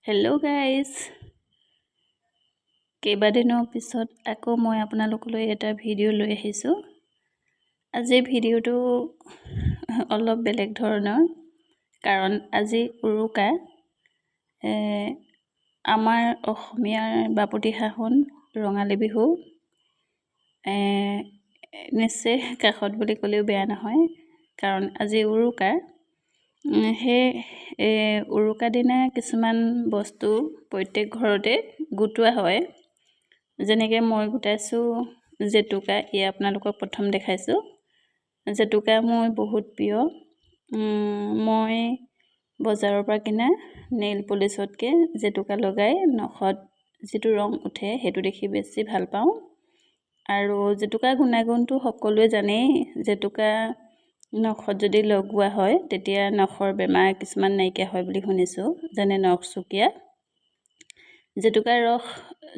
Hello' guys, কেইবাদিনৰ পিছত আকৌ মই আপোনালোকলৈ এটা ভিডিঅ' লৈ আহিছোঁ। আজিৰ ভিডিঅ'টো অলপ বেলেগ ধৰণৰ, কাৰণ আজি উৰুকা। আমাৰ অসমীয়াৰ বাপতিসাহোন ৰঙালী বিহু। নিশ্চয় কাষত বুলি ক'লেও বেয়া নহয়, কাৰণ আজি উৰুকা। সেই উৰুকা দিনা কিছুমান বস্তু প্ৰত্যেক ঘৰতে গোটোৱা হয়। যেনেকৈ মই গোটাইছোঁ জেতুকা। এয়া আপোনালোকক প্ৰথম দেখাইছোঁ। জেতুকা মোৰ বহুত প্ৰিয়। মই বজাৰৰ পৰা কিনা নেইল পলিচতকৈ জেতুকা লগাই নখত যিটো ৰং উঠে সেইটো দেখি বেছি ভাল পাওঁ। আৰু জেতুকাৰ গুণাগুণটো সকলোৱে জানেই। জেতুকা নখত যদি লগোৱা হয় তেতিয়া নখৰ বেমাৰ কিছুমান নাইকিয়া হয় বুলি শুনিছোঁ, যেনে নখচুকীয়া। জেতুকাৰ ৰস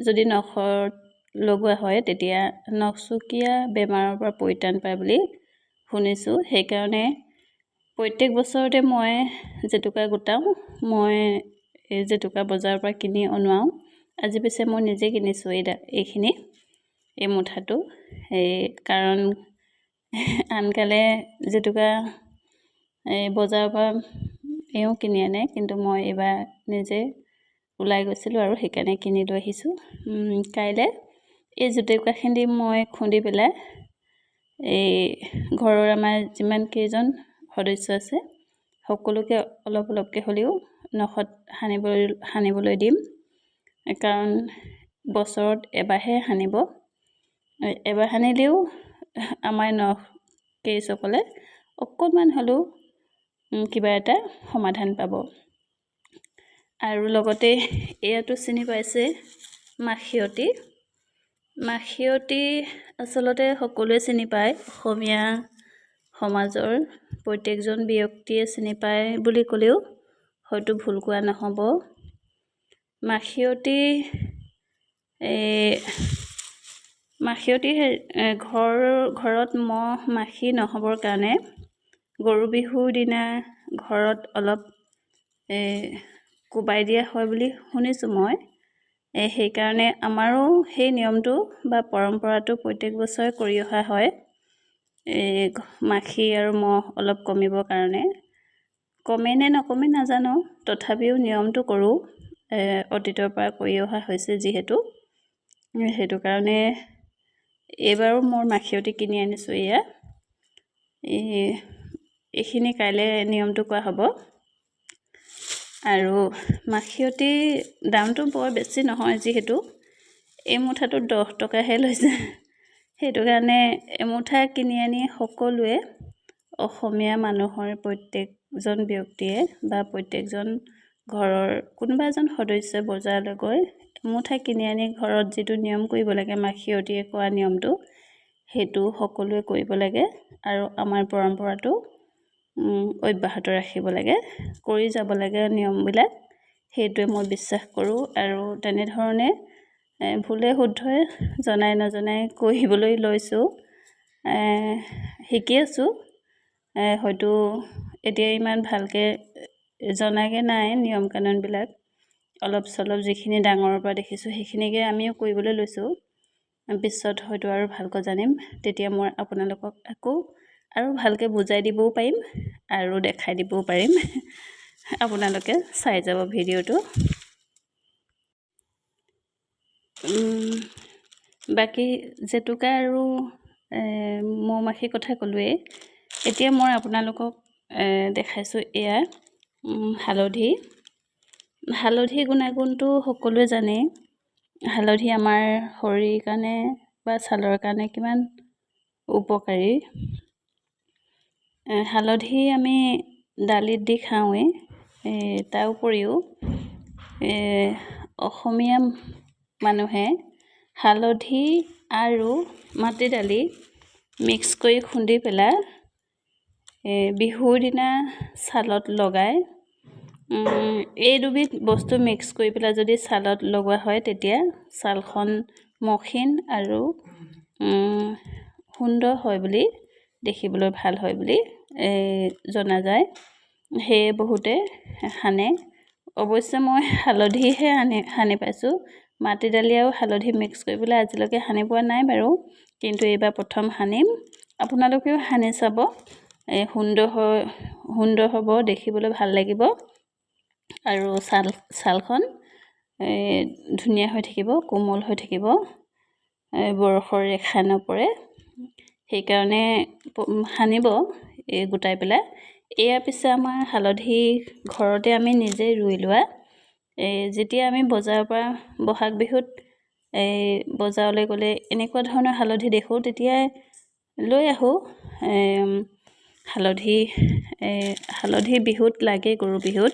যদি নখত লগোৱা হয় তেতিয়া নখচুকীয়া বেমাৰৰ পৰা পৰিত্ৰাণ পায় বুলি শুনিছোঁ। সেইকাৰণে প্ৰত্যেক বছৰতে মই জেতুকা গোটাওঁ। মই জেতুকা বজাৰৰ পৰা কিনি অনোৱাওঁ। আজি পিছে মই নিজে কিনিছোঁ এইখিনি, এই মুঠাটো। কাৰণ আনকালে জেতুকা বজাৰৰ পৰা এওঁ কিনি আনে, কিন্তু মই এইবাৰ নিজে ওলাই গৈছিলোঁ আৰু সেইকাৰণে কিনি লৈ আহিছোঁ। কাইলৈ এই জেতুকাখিনি মই খুন্দি পেলাই ঘৰৰ আমাৰ যিমান কেইজন সদস্য আছে সকলোকে অলপ অলপকৈ হ'লেও নখত সানিবলৈ দিম। কাৰণ বছৰত এবাৰহে সানিব। এবাৰ সানিলেও আমাৰ নখ কেইসকলে অকণমান হ'লেও কিবা এটা সমাধান পাব। আৰু লগতে এয়াতো চিনি পাইছে মাখিয়তী। মাখিয়তী আচলতে সকলোৱে চিনি পায়। অসমীয়া সমাজৰ প্ৰত্যেকজন ব্যক্তিয়ে চিনি পায় বুলি ক'লেও হয়তো ভুল কোৱা নহ'ব। মাখিয়তী ঘৰত মহ মাখি নহ'বৰ কাৰণে গৰু বিহুৰ দিনা ঘৰত অলপ কোবাই দিয়া হয় বুলি শুনিছোঁ মই। সেইকাৰণে আমাৰো সেই নিয়মটো বা পৰম্পৰাটো প্ৰত্যেক বছৰে কৰি অহা হয়। মাখি আৰু মহ অলপ কমিবৰ কাৰণে। কমে নে নকমে নাজানো, তথাপিও নিয়মটো কৰোঁ। অতীতৰ পৰা কৰি অহা হৈছে যিহেতু, সেইটো কাৰণে এইবাৰো মোৰ মাখিয়তী কিনি আনিছোঁ। এইখিনি কাইলৈ নিয়মটো কৰা হ'ব। আৰু মাখিয়তী দামটো বৰ বেছি নহয়, যিহেতু এই মুঠাটো 10 টকাহে লৈছে। সেইটো কাৰণে এমুঠা কিনি আনি সকলোৱে, অসমীয়া মানুহৰ প্ৰত্যেকজন ব্যক্তিয়ে বা প্ৰত্যেকজন ঘৰৰ কোনোবা এজন সদস্যই বজাৰলৈ গৈ এমুঠা কিনি আনি ঘৰত যিটো নিয়ম কৰিব লাগে, মাখিয়তীয়ে কৰা নিয়মটো, সেইটো সকলোৱে কৰিব লাগে। আৰু আমাৰ পৰম্পৰাটো অব্যাহত ৰাখিব লাগে, কৰি যাব লাগে নিয়মবিলাক। সেইটোৱে মই বিশ্বাস কৰোঁ। আৰু তেনেধৰণে ভুলে শুদ্ধই জনাই নজনাই কৰিবলৈ লৈছোঁ। শিকি আছোঁ। হয়তো এতিয়া ইমান ভালকৈ জনাগৈ নাই নিয়ম কানুনবিলাক। অলপ চলপ যিখিনি ডাঙৰৰ পৰা দেখিছোঁ সেইখিনিকে আমিও কৰিবলৈ লৈছোঁ। পিছত হয়তো আৰু ভালকৈ জানিম, তেতিয়া মই আপোনালোকক আকৌ আৰু ভালকৈ বুজাই দিবও পাৰিম আৰু দেখাই দিবও পাৰিম। আপোনালোকে চাই যাব ভিডিঅ'টো। বাকী জেতুকা আৰু মৌ মাখিৰ কথা ক'লোৱেই। এতিয়া মই আপোনালোকক দেখাইছোঁ এয়া হালধি। হালধিৰ গুণাগুণটো সকলোৱে জানেই। হালধি আমাৰ শৰীৰৰ কাৰণে বা ছালৰ কাৰণে কিমান উপকাৰী। হালধি আমি দালিত দি খাওঁৱেই। তাৰ উপৰিও অসমীয়া মানুহে হালধি আৰু মাটি দালি মিক্স কৰি খুন্দি পেলাই বিহুৰ দিনা ছালত লগায়। এই দুবিধ বস্তু মিক্স কৰি পেলাই যদি ছালত লগোৱা হয় তেতিয়া ছালখন মসৃণ আৰু সুন্দৰ হয় বুলি, দেখিবলৈ ভাল হয় বুলি জনা যায়। সেয়ে বহুতে সানে। অৱশ্যে মই হালধিহে সানি পাইছোঁ। মাটি দালি আৰু হালধি মিক্স কৰিবলৈ আজিলৈকে সানি পোৱা নাই বাৰু, কিন্তু এইবাৰ প্ৰথম সানিম। আপোনালোকেও সানি চাব, সুন্দৰ হ'ব, দেখিবলৈ ভাল লাগিব আৰু ছালখন ধুনীয়া হৈ থাকিব, কোমল হৈ থাকিব, বৰফৰ ৰেখা নপৰে। সেইকাৰণে সানিব গোটাই পেলাই। এয়া পিছে আমাৰ হালধি ঘৰতে আমি নিজে ৰুই লোৱা। যেতিয়া আমি বজাৰৰ পৰা বহাগ বিহুত বজাৰলৈ গ'লে এনেকুৱা ধৰণৰ হালধি দেখোঁ, তেতিয়াই লৈ আহোঁ। হালধি বিহুত লাগে, গৰু বিহুত।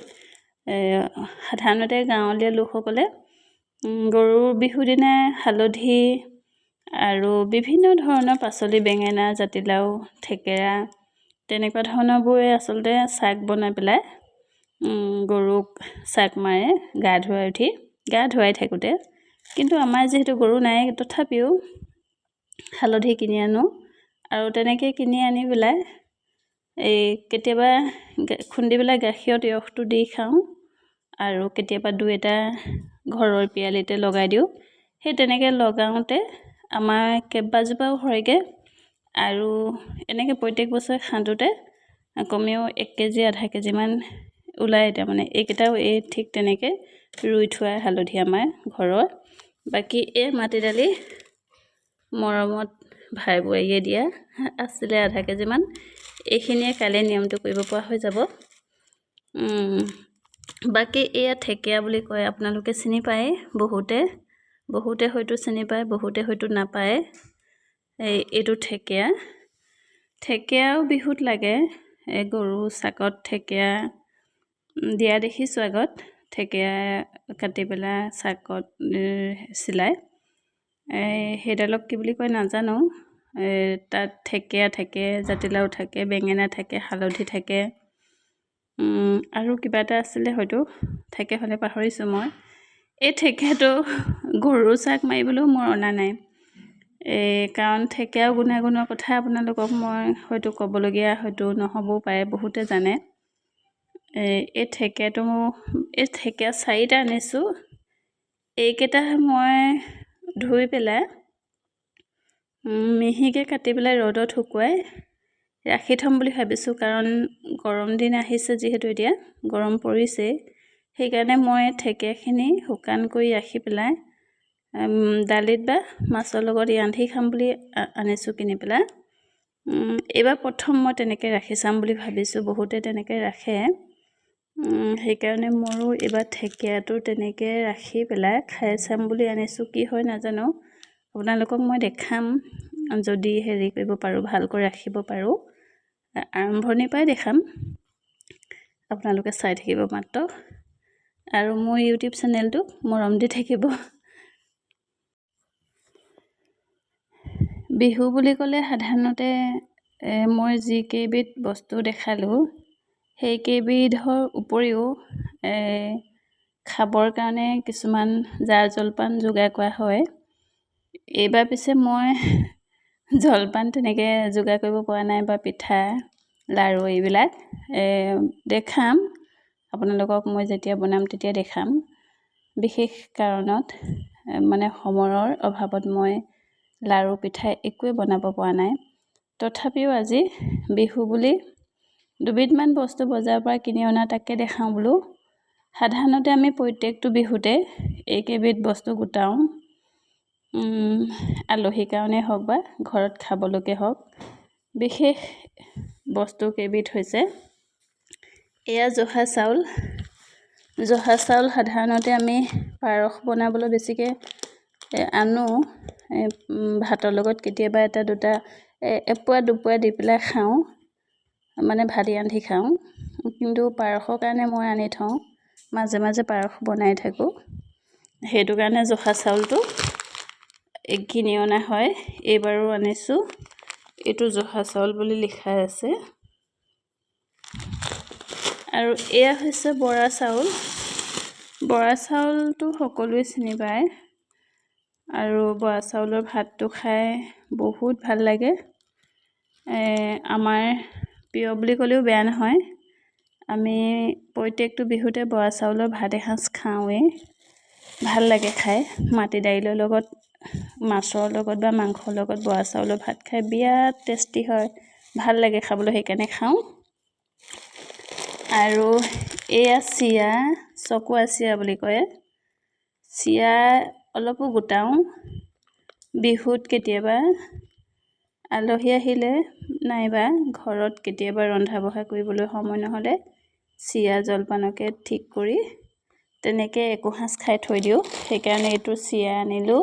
সাধাৰণতে গাঁৱলীয়া লোকসকলে গৰু বিহুৰ দিনা হালধি আৰু বিভিন্ন ধৰণৰ পাচলি, বেঙেনা, জাতিলাও, থেকেৰা, তেনেকুৱা ধৰণৰবোৰে আচলতে চাক বনাই পেলাই গৰুক চাক মাৰে গা ধুৱাই থাকোঁতে। কিন্তু আমাৰ যিহেতু গৰু নাই, তথাপিও হালধি কিনি আনো আৰু তেনেকৈ কিনি আনি পেলাই কেতিয়াবা খুন্দি পেলাই গাখীৰত ৰসটো দি খাওঁ আৰু কেতিয়াবা দুই এটা ঘৰৰ পিৰালিতে লগাই দিওঁ। সেই তেনেকৈ লগাওঁতে আমাৰ কেইবাজোপাও হয়গৈ আৰু এনেকৈ প্ৰত্যেক বছৰে খান্দোতে কমেও 1 কেজি আধা কেজিমান ওলায়। তাৰমানে এইকেইটাও ঠিক তেনেকৈ ৰুই থোৱা হালধি আমাৰ ঘৰৰ। বাকী মাটি দালি মৰমত ভাই বোৱাৰীয়ে দিয়া আছিলে আধা কেজিমান। এইখিনিয়ে কাইলৈ নিয়মটো কৰিব পৰা হৈ যাব। বাকী ঠেকীয়া বুলি কয়, আপোনালোকে চিনি পায়। বহুতে হয়তো চিনি পায়, বহুতে হয়তো নাপায়। এইটো ঠেকীয়াও বিহুত লাগে। গৰু চাকত ঠেকীয়া দিয়া দেখিছোঁ আগত। ঠেকীয়া কাটি পেলাই চাকত চিলাই, সেইডালক কি বুলি কয় নাজানো। তাত ঠেকীয়া থাকে, জাতিলাও থাকে, বেঙেনা থাকে, হালধি থাকে, আৰু কিবা এটা আছিলে হয়তো, থাকে হ'লে পাহৰিছোঁ মই। এই ঠেকীয়াটো গৰু চাক মাৰিবলৈও মোৰ অনা নাই, কাৰণ ঠেকীয়াও গুণাগুণৰ কথা আপোনালোকক মই হয়তো ক'বলগীয়া হয়তো নহ'বও পাৰে, বহুতে জানে। এই ঠেকীয়া 4টা আনিছোঁ। এইকেইটা মই ধুই পেলাই মিহিকৈ কাটি পেলাই ৰ'দত শুকুৱাই ৰাখি থ'ম বুলি ভাবিছোঁ, কাৰণ গৰম দিন আহিছে যিহেতু, এতিয়া গৰম পৰিছে। সেইকাৰণে মই ঠেকীয়াখিনি শুকান কৰি ৰাখি পেলাই দালিত বা মাছৰ লগত ৰান্ধি খাম বুলি আনিছোঁ কিনি পেলাই। এইবাৰ প্ৰথম মই তেনেকৈ ৰাখি চাম বুলি ভাবিছোঁ। বহুতে তেনেকৈ ৰাখে, সেইকাৰণে মোৰো এইবাৰ ঠেকীয়াটো তেনেকৈ ৰাখি পেলাই খাই চাম বুলি আনিছোঁ। কি হয় নাজানো, আপোনালোকক মই দেখাম যদি কৰিব পাৰোঁ, ভালকৈ ৰাখিব পাৰোঁ। আৰম্ভণিৰ পৰাই দেখাম, আপোনালোকে চাই থাকিব মাত্ৰ, আৰু মোৰ ইউটিউব চেনেলটোক মৰম দি থাকিব। বিহু বুলি ক'লে সাধাৰণতে মই যিকেইবিধ বস্তু দেখালোঁ, সেইকেইবিধৰ উপৰিও খাবৰ কাৰণে কিছুমান জা জলপান যোগাৰ কৰা হয়। এইবাৰ পিছে মই জলপান তেনেকৈ যোগাৰ কৰিব পৰা নাই, বা পিঠা, লাড়ু এইবিলাক দেখাম আপোনালোকক। মই যেতিয়া বনাম তেতিয়া দেখাম। বিশেষ কাৰণত মানে সময়ৰ অভাৱত মই লাড়ু, পিঠা একোৱে বনাব পৰা নাই। তথাপিও আজি বিহু বুলি দুবিধমান বস্তু বজাৰৰ পৰা কিনি অনা, তাকে দেখাওঁ বোলো। সাধাৰণতে আমি প্ৰত্যেকটো বিহুতে এইকেইবিধ বস্তু গোটাওঁ, আলহীৰ কাৰণেই হওক বা ঘৰত খাবলৈকে হওক। বিশেষ বস্তু কেইবিধ হৈছে জহা চাউল। সাধাৰণতে আমি পায়স বনাবলৈ বেছিকৈ আনো, ভাতৰ লগত কেতিয়াবা এটা দুটা এপোৱা দুপোৱা দি পেলাই খাওঁ, মানে ভাত ৰান্ধি খাওঁ। কিন্তু পায়সৰ কাৰণে মই আনি থওঁ, মাজে মাজে পায়স বনাই থাকোঁ। সেইটো কাৰণে জহা চাউলটো কিনি অনা হয়। এইবাৰো আনিছোঁ, এইটো জহা চাউল বুলি লিখা আছে। আৰু হৈছে বৰা চাউল। বৰা চাউলটো সকলোৱে চিনি পায়, আৰু বৰা চাউলৰ ভাতটো খাই বহুত ভাল লাগে। আমাৰ প্ৰিয় বুলি ক'লেও বেয়া নহয়। আমি প্ৰত্যেকটো বিহুতে বৰা চাউলৰ ভাত এসাঁজ খাওঁৱেই। ভাল লাগে খাই। মাটি দাইলৰ লগত, মাছৰ লগত বা মাংসৰ লগত বৰা চাউলৰ ভাত খাই বিৰাট টেষ্টি হয়, ভাল লাগে খাবলৈ, সেইকাৰণে খাওঁ। আৰু এয়া চিৰা, চকুৱা চিৰা বুলি কয়। চিৰা অলপো গোটাওঁ। বিহুত কেতিয়াবা আলহী আহিলে নাইবা ঘৰত কেতিয়াবা ৰন্ধা বঢ়া কৰিবলৈ সময় নহ'লে চিৰা জলপানকে ঠিক কৰি তেনেকৈ একোসাঁজ খাই থৈ দিওঁ। সেইকাৰণে এইটো চিৰা আনিলোঁ।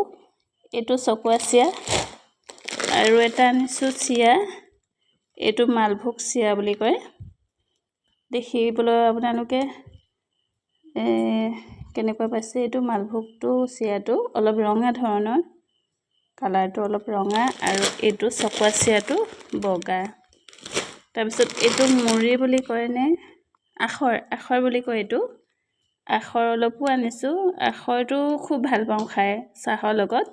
এইটো চকুৱা চিৰা। আৰু এটা আনিছোঁ চিৰা, এইটো মালভোগ চিৰা বুলি কয়। দেখিবলৈ আপোনালোকে কেনেকুৱা পাইছে? এইটো মালভোগটো চিৰাটো অলপ ৰঙা ধৰণৰ, কালাৰটো অলপ ৰঙা, আৰু এইটো চকুৱা চিৰাটো বগা। তাৰপিছত এইটো মুড়ি বুলি কয়নে, আখৰ বুলি কয় এইটো। আখৰ অলপো আনিছোঁ। আখৰটো খুব ভাল পাওঁ খাই চাহৰ লগত।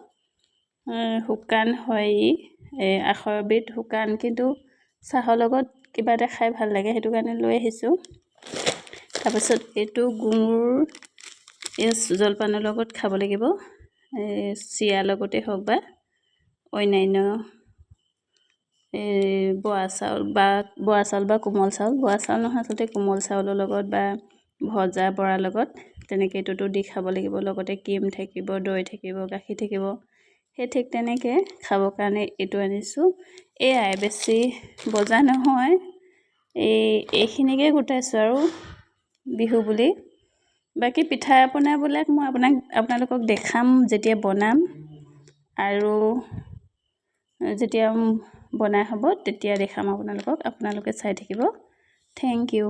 শুকান হয় আখৰবিধ শুকান, কিন্তু চাহৰ লগত কিবা এটা খাই ভাল লাগে, সেইটো কাৰণে লৈ আহিছোঁ। তাৰপিছত এইটো গুড়, এই জলপানৰ লগত খাব লাগিব, চিৰাৰ লগতে হওক বা অন্যান্য বৰা চাউল বা কোমল চাউল, বৰা চাউল নহয় আচলতে কোমল চাউলৰ লগত বা ভজা বৰাৰ লগত তেনেকৈ এইটোতো দি খাব লাগিব। লগতে ক্ৰীম থাকিব, দৈ থাকিব, গাখীৰ থাকিব। সেই ঠিক তেনেকৈ খাবৰ কাৰণে এইটো আনিছোঁ। এয়াই, বেছি বজাৰ নহয়, এইখিনিকে গোটাইছোঁ আৰু বিহু বুলি। বাকী পিঠা পনাবিলাক মই আপোনালোকক দেখাম যেতিয়া বনাম, আৰু যেতিয়া বনাই হ'ব তেতিয়া দেখাম আপোনালোকক। আপোনালোকে চাই থাকিব। Thank U.